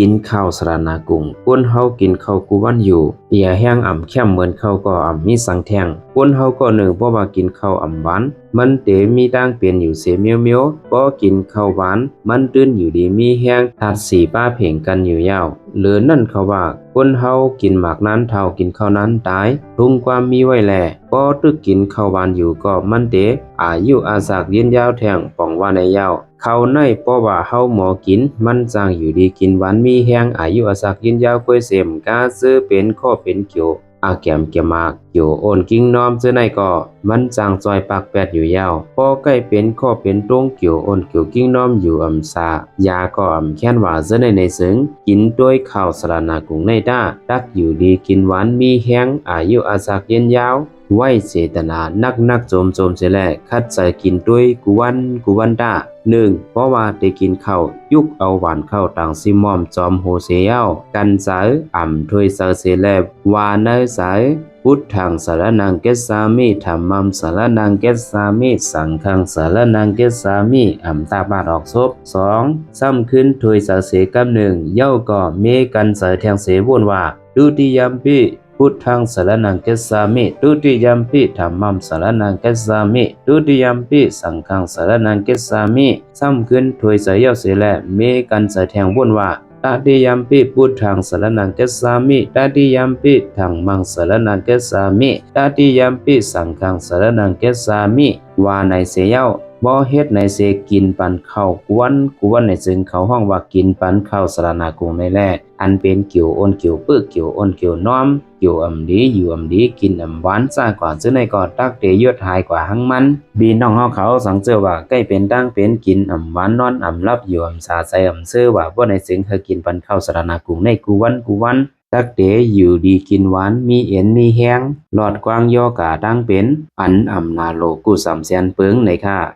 กินข้าวสรนากุงคนเฮากินข้าวกูวันอยู่อย่าแห้งอ่ำแค่มเหมือนข้าวก็อ่ำมีสังแท่งคนเฮาก็หนึ่งเพราะว่ากินข้าวอ่ำหวานมันเตมีดังเปลี่ยนอยู่เสียเมียวเมียวก็กินข้าวหวานมันตื้นอยู่ดีมีแห้งทัดสีป้าเพ่งกันอยู่ยาวหรือนั่นเขาว่าคนเฮากินหมากนั้นเท่ากินข้าวนั้นตายทุงความมีไว้แลก็ตึกกินข้าวหวานอยู่ก็มันเตอายุอาสากยืนยาวแท่งป่องว่าในยาวเขาในเพราะว่าเฮาหมอกินมันจางอยู่ดีกินหวานมีแห้งอายุอาศักยืนยาวก้อยเสมกาซื้อเป็นข้อเป็นเกี่ยวอาแกมเกี่ยมากเกี่ยวโอนกิ้งน้อมซื้อในก็มันจางจอยปากแปดอยู่ยาวพอใกล้เป็นข้อเป็นตรงเกี่ยวโอนเกี่ยวกิ้งน้อมอยู่ซายาก็แค้นว่าซื้อในซึ้งกินด้วยข้าวสารนากุงในด้าดักอยู่ดีกินหวานมีแห้งอายุอาศักยืนยาวไว้เจตนานักโจมเสียแลคัดใจกินด้วยกุวันด้า1เพราะว่าได้กินข้าวยุกเอาหวานเข้าต่างซิมอมจอมโฮเซเยากันสายอ่ำถวยเซเซแลวาเนสายพุทธังสารนังเกสามิธรรมัมสารนังเกสามิสังฆังสารนังเกสามิอ่ำตาบาดออกศพ2ซ้ำขึ้นถวยเซเสกับ1เย้าก็เมกันสายแทงเสวนว่าดุติยัมปิพุทธังสารนังเกสามิดุติยัมปิธัมมัมสารนังเกสามิดุติยัมปิสังฆังสารนังเกสามิซ้ำขึ้นถวยเสยเย้าเสแลเมกันสายแทงวนว่าตติยัมปิพุทธังสารนังเกสามิตติยัมปิธัมมังสารนังเกสามิตติยัมปิสังฆังสารนังเกสามิว่าในเสยเย้าบ่เฮ็ดในเสกินปันข้าวกวนในซึ่งเขาห้องว่ากินปันข้าวสารนากุงในแลอันเป็นเกี่ยวอ้นเกี่ยวปึกเกี่ยวอ้นเกี่ยวน้อมเกี่ยวดีอยู่ดีกินหวานซ่ากว่าซื้อในก่อตักเตยอดหายกว่าหังมันบีน้องเฮาเขาสังเจอว่าใกล้เป็นตั้งเป็นกินหวานนอนรับอยู่สาใจซื้อว่าบ่ในซึ่งเฮากินปันข้าวสารนากุงในกูวันตักเตอยู่ดีกินหวานมีเอ็นมีแห้งหลอดกว้างย่อกาตั้งเป็นอันนาโลกูสามแสนเปิงในค่ะ